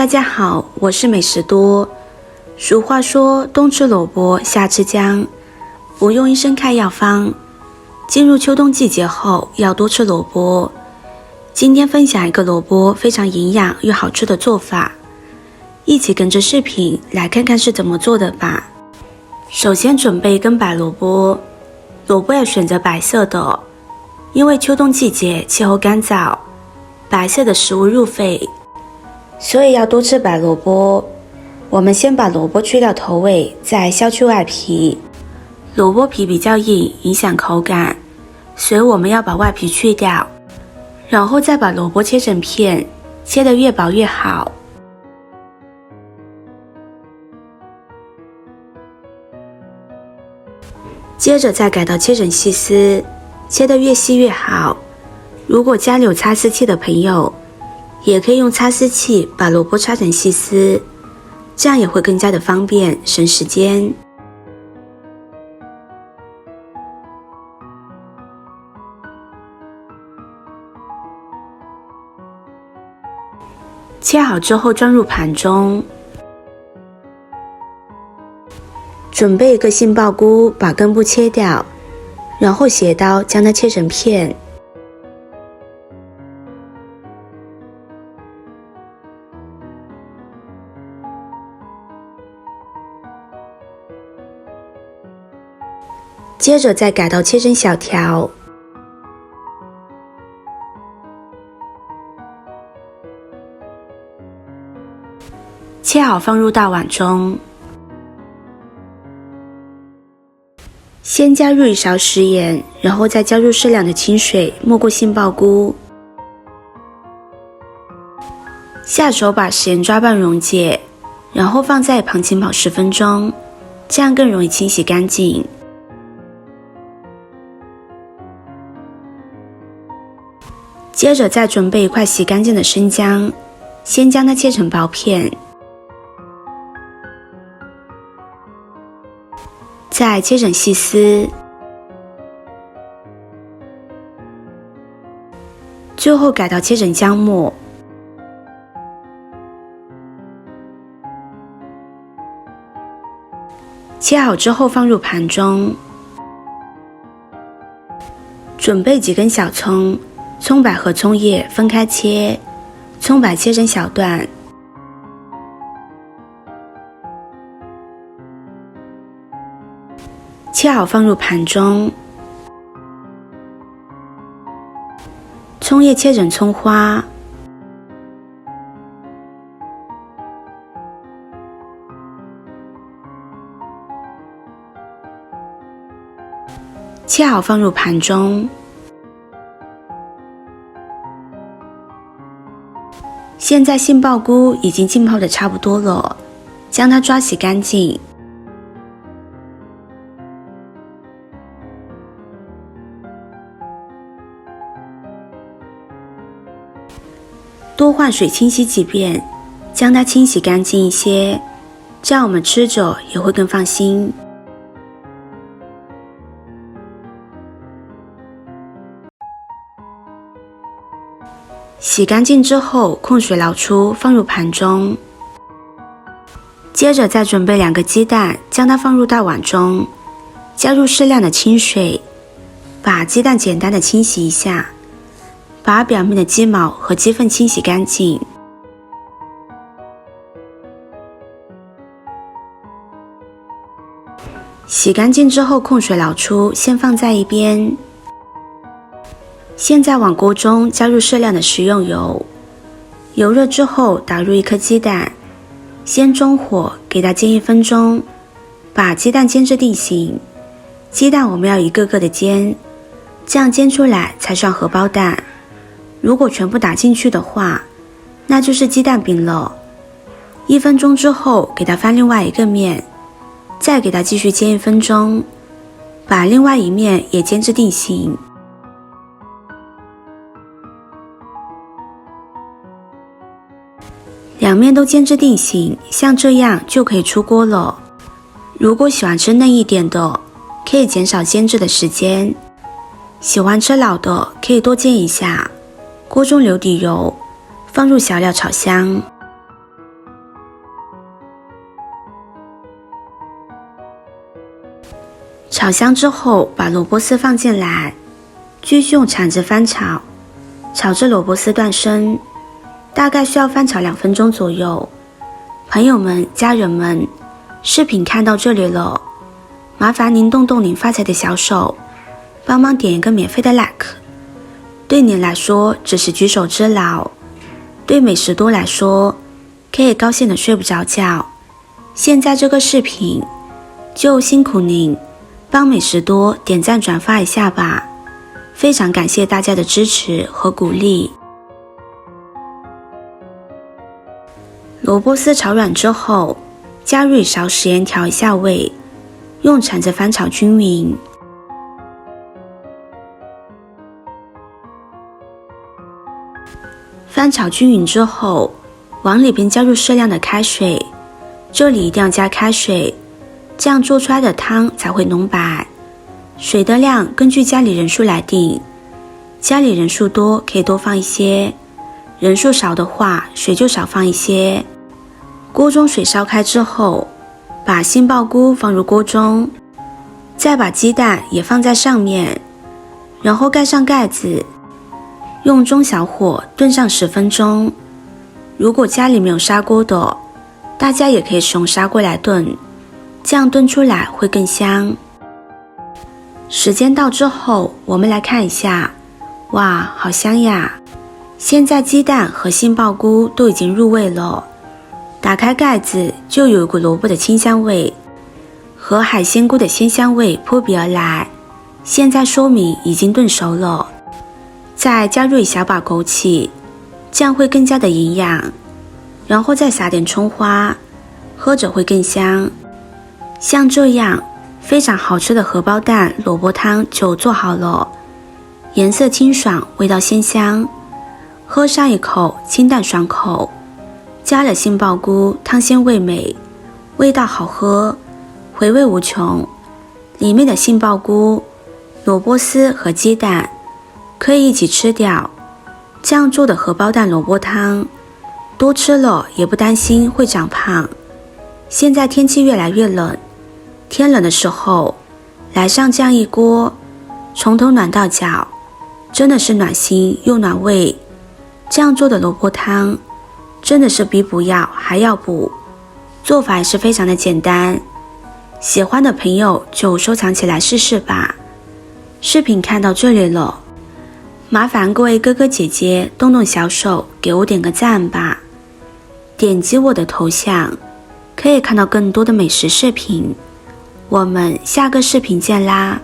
大家好，我是美食多。俗话说冬吃萝卜夏吃姜，不用医生开药方。进入秋冬季节后要多吃萝卜。今天分享一个萝卜非常营养又好吃的做法，一起跟着视频来看看是怎么做的吧。首先准备一根白萝卜，萝卜要选择白色的，因为秋冬季节气候干燥，白色的食物入肺，所以要多吃白萝卜。我们先把萝卜去掉头尾，再削去外皮。萝卜皮比较硬，影响口感，所以我们要把外皮去掉，然后再把萝卜切成片，切得越薄越好。接着再改刀切成细丝，切得越细越好。如果家里有擦丝器的朋友，也可以用擦丝器把萝卜擦成细丝，这样也会更加的方便，省时间。切好之后装入盘中，准备一个杏鲍菇，把根部切掉，然后斜刀将它切成片。接着再改刀切成小条，切好放入大碗中。先加入1勺食盐，然后再加入适量的清水，没过杏鲍菇。下手把食盐抓拌溶解，然后放在一旁浸泡10分钟，这样更容易清洗干净。接着再准备一块洗干净的生姜，先将它切成薄片，再切成细丝，最后改刀切成姜末。切好之后放入盘中，准备几根小葱，葱白和葱叶分开切，葱白切成小段。切好放入盘中，葱叶切成葱花，切好放入盘中。现在杏鲍菇已经浸泡的差不多了，将它抓洗干净。多换水清洗几遍，将它清洗干净一些，这样我们吃着也会更放心。洗干净之后控水捞出，放入盘中。接着再准备2个鸡蛋，将它放入大碗中，加入适量的清水，把鸡蛋简单的清洗一下，把表面的鸡毛和鸡粪清洗干净。洗干净之后控水捞出，先放在一边。现在往锅中加入适量的食用油，油热之后打入1颗鸡蛋，先中火给它煎1分钟，把鸡蛋煎至定型。鸡蛋我们要一个个的煎，这样煎出来才算荷包蛋。如果全部打进去的话，那就是鸡蛋饼了。1分钟之后给它翻另外一个面，再给它继续煎1分钟，把另外一面也煎至定型。2面都煎至定型，像这样就可以出锅了。如果喜欢吃嫩一点的，可以减少煎制的时间；喜欢吃老的，可以多煎一下。锅中留底油，放入小料炒香。炒香之后，把萝卜丝放进来，继续用铲子翻炒，炒至萝卜丝断生，大概需要翻炒2分钟左右。朋友们、家人们，视频看到这里了，麻烦您动动您发财的小手，帮忙点一个免费的 like。对您来说只是举手之劳，对美食多来说可以高兴的睡不着觉。现在这个视频就辛苦您帮美食多点赞转发一下吧，非常感谢大家的支持和鼓励。萝卜丝炒软之后，加入1勺食盐调一下味，用铲子翻炒均匀。翻炒均匀之后，往里边加入适量的开水，这里一定要加开水，这样做出来的汤才会浓白。水的量根据家里人数来定，家里人数多可以多放一些，人数少的话水就少放一些。锅中水烧开之后，把杏鲍菇放入锅中，再把鸡蛋也放在上面，然后盖上盖子，用中小火炖上10分钟。如果家里没有砂锅的，大家也可以使用砂锅来炖，这样炖出来会更香。时间到之后，我们来看一下，哇，好香呀！现在鸡蛋和杏鲍菇都已经入味了，打开盖子就有一股萝卜的清香味和海鲜菇的鲜香味扑鼻而来，现在说明已经炖熟了。再加入1小把枸杞，这样会更加的营养，然后再撒点葱花，喝着会更香。像这样非常好吃的荷包蛋萝卜汤就做好了，颜色清爽，味道鲜香，喝上一口清淡爽口，加了杏鲍菇，汤鲜味美，味道好喝，回味无穷。里面的杏鲍菇、萝卜丝和鸡蛋可以一起吃掉，这样做的荷包蛋萝卜汤多吃了也不担心会长胖。现在天气越来越冷，天冷的时候来上这样一锅，从头暖到脚，真的是暖心又暖胃。这样做的萝卜汤真的是比补药还要补，做法也是非常的简单，喜欢的朋友就收藏起来试试吧。视频看到这里了，麻烦各位哥哥姐姐动动小手给我点个赞吧，点击我的头像可以看到更多的美食视频，我们下个视频见啦。